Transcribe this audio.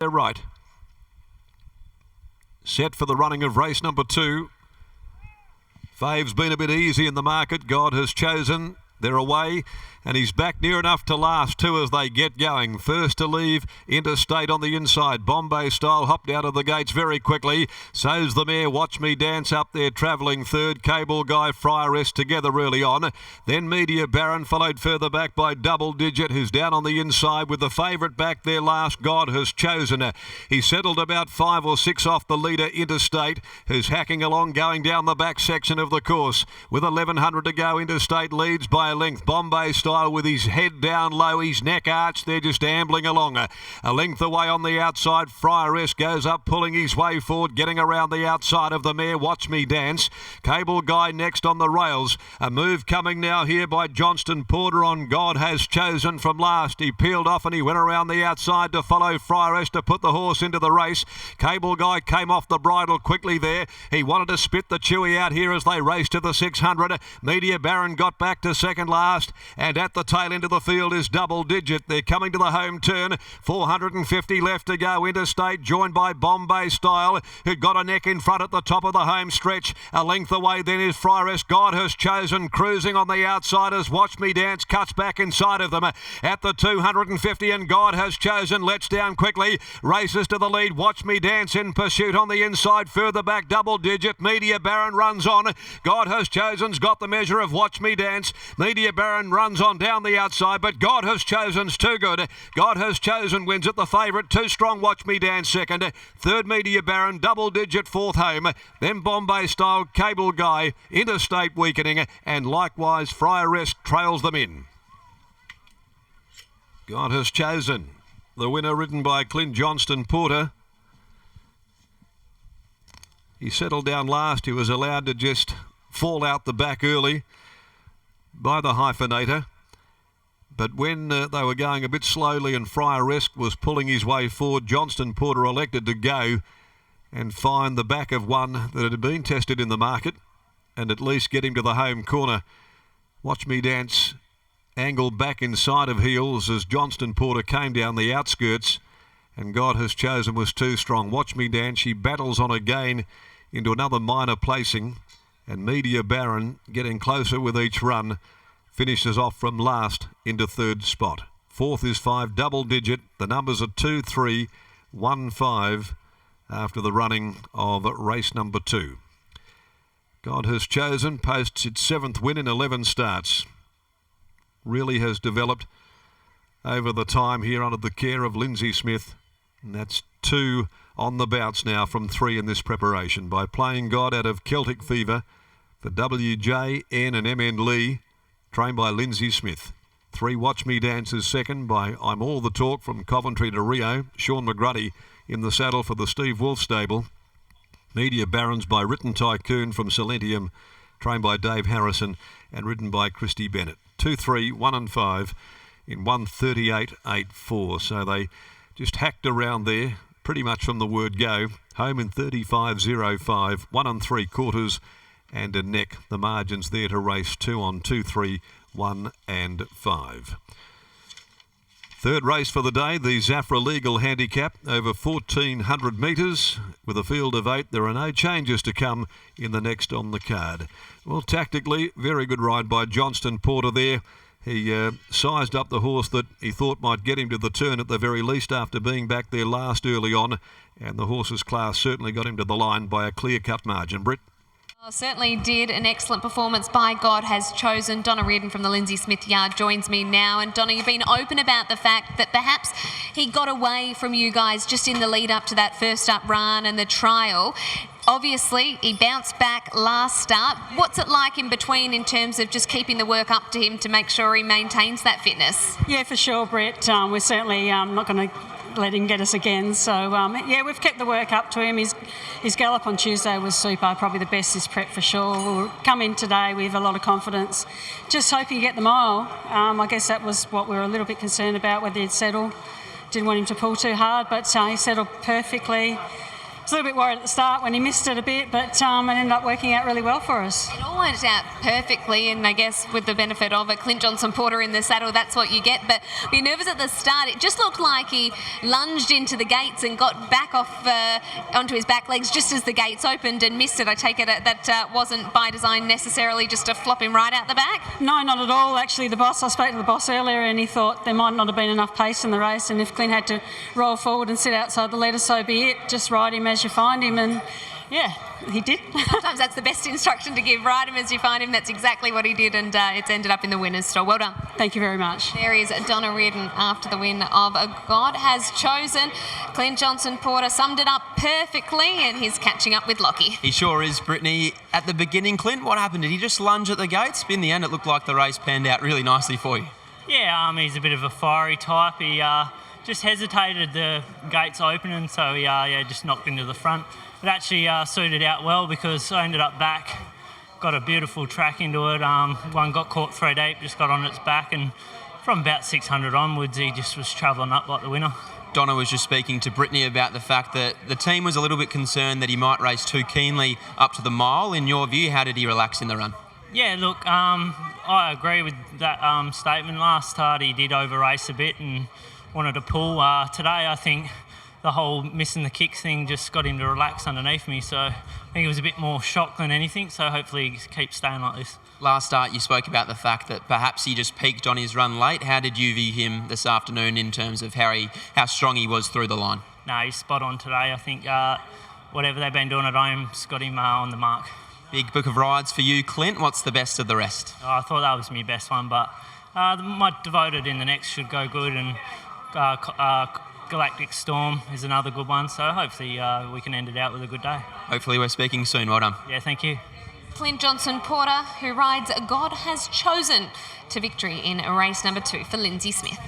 They're right. Set for the running of race number 2. Fave's been a bit easy in the market. God Has Chosen. They're away, and he's back near enough to last too as they get going. First to leave, Interstate on the inside. Bombay Style hopped out of the gates very quickly. So's the mare Watch Me Dance up there travelling third. Cable Guy, Friaress together early on. Then Media Baron followed further back by Double Digit, who's down on the inside with the favourite back there last. God Has Chosen. He settled about 5 or 6 off the leader Interstate, who's hacking along going down the back section of the course. With 1100 to go, Interstate leads by a length. Bombay Style with his head down low, his neck arched, they're just ambling along. A length away on the outside, Friaress goes up, pulling his way forward, getting around the outside of the mare Watch Me Dance. Cable Guy next on the rails. A move coming now here by Johnston Porter on God Has Chosen from last. He peeled off and he went around the outside to follow Friaress to put the horse into the race. Cable Guy came off the bridle quickly there. He wanted to spit the chewy out here as they raced to the 600. Media Baron got back to second last, and at the tail end of the field is Double Digit. They're coming to the home turn. 450 left to go. Interstate joined by Bombay Style, who got a neck in front at the top of the home stretch. A length away then is Friaress. God Has Chosen cruising on the outside as Watch Me Dance cuts back inside of them at the 250, and God Has Chosen lets down quickly. Races to the lead. Watch Me Dance in pursuit on the inside. Further back, Double Digit. Media Baron runs on. God Has Chosen's got the measure of Watch Me Dance. Media Baron runs on down the outside, but God Has Chosen's too good. God Has Chosen wins at the favourite. Too Strong Watch Me Dance second. Third Media Baron, Double Digit fourth home. Then Bombay Style, Cable Guy, Interstate weakening, and likewise Friaress trails them in. God Has Chosen, the winner, ridden by Clint Johnston Porter. He settled down last. He was allowed to just fall out the back early by the hyphenator, but when they were going a bit slowly and Friaress was pulling his way forward, Johnston Porter elected to go and find the back of one that had been tested in the market and at least get him to the home corner. Watch Me Dance angled back inside of heels as Johnston Porter came down the outskirts, and God Has Chosen was too strong. Watch Me Dance, she battles on again into another minor placing, and Media Baron getting closer with each run, finishes off from last into third spot. Fourth is 5 Double Digit. The numbers are 2, 3, 1, 5 after the running of race number 2. God Has Chosen posts its 7th win in 11 starts. Really has developed over the time here under the care of Lindsay Smith, and that's 2 on the bounce now from 3 in this preparation by Playing God out of Celtic Fever for WJ, N and MN Lee, trained by Lindsay Smith. 3 Watch Me Dance is second by I'm All the Talk from Coventry to Rio. Sean McGruddy in the saddle for the Steve Wolf stable. Media Barons by Written Tycoon from Silentium, trained by Dave Harrison and ridden by Christy Bennett. 2, 3, 1 and 5 in 1:38.84. So they just hacked around there pretty much from the word go. Home in 35.05, 1 3/4 and a neck. The margins there to race 2 on 2, 3, 1 and 5. Third race for the day, the Zafra Legal Handicap over 1,400 metres with a field of 8. There are no changes to come in the next on the card. Well, tactically, very good ride by Johnston Porter there. He sized up the horse that he thought might get him to the turn at the very least after being back there last early on, and the horse's class certainly got him to the line by a clear-cut margin. Britt? Well, certainly did. An excellent performance by God Has Chosen. Donna Reardon from the Lindsay Smith Yard joins me now. And Donna, you've been open about the fact that perhaps he got away from you guys just in the lead up to that first up run and the trial. Obviously, he bounced back last start. What's it like in between in terms of just keeping the work up to him to make sure he maintains that fitness? Yeah, for sure, Brett. We're certainly not going to let him get us again. So, yeah, we've kept the work up to him. His gallop on Tuesday was super, probably the best this prep for sure. We'll come in today with a lot of confidence, just hoping to get the mile. I guess that was what we were a little bit concerned about, whether he'd settle. Didn't want him to pull too hard, but he settled perfectly. was a little bit worried at the start when he missed it a bit, but it ended up working out really well for us. It all went out perfectly, and I guess with the benefit of a Clint Johnson-Porter in the saddle, that's what you get. But be nervous at the start. It just looked like he lunged into the gates and got back off onto his back legs just as the gates opened and missed it. I take it that wasn't by design necessarily, just to flop him right out the back? No, not at all. Actually, I spoke to the boss earlier and he thought there might not have been enough pace in the race, and if Clint had to roll forward and sit outside the leader, so be it. Just ride him as you find him, and yeah, he did. Sometimes that's the best instruction to give. Ride him as you find him. That's exactly what he did, and it's ended up in the winners' stall. Well done. Thank you very much. There is Donna Reardon after the win of God Has Chosen. Clint Johnson-Porter summed it up perfectly, and he's catching up with Lockie. He sure is, Brittany. At the beginning, Clint, what happened? Did he just lunge at the gates? In the end, it looked like the race panned out really nicely for you. Yeah, he's a bit of a fiery type. He just hesitated, the gates opening, so he just knocked into the front. It actually suited out well because I ended up back, got a beautiful track into it. One got caught 3 deep, just got on its back, and from about 600 onwards, he just was travelling up like the winner. Donna was just speaking to Brittany about the fact that the team was a little bit concerned that he might race too keenly up to the mile. In your view, how did he relax in the run? Yeah, look, I agree with that statement. Last start, he did over-race a bit and wanted to pull. Today, I think the whole missing the kicks thing just got him to relax underneath me. So I think it was a bit more shock than anything. So hopefully he keeps staying like this. Last start, you spoke about the fact that perhaps he just peaked on his run late. How did you view him this afternoon in terms of how strong he was through the line? No, he's spot on today. I think whatever they've been doing at home's got him on the mark. Big book of rides for you, Clint. What's the best of the rest? I thought that was my best one, but my Devoted in the next should go good, and Galactic Storm is another good one, so hopefully we can end it out with a good day. Hopefully we're speaking soon. Well done. Yeah, thank you. Clint Johnson-Porter, who rides God Has Chosen to victory in race number 2 for Lindsay Smith.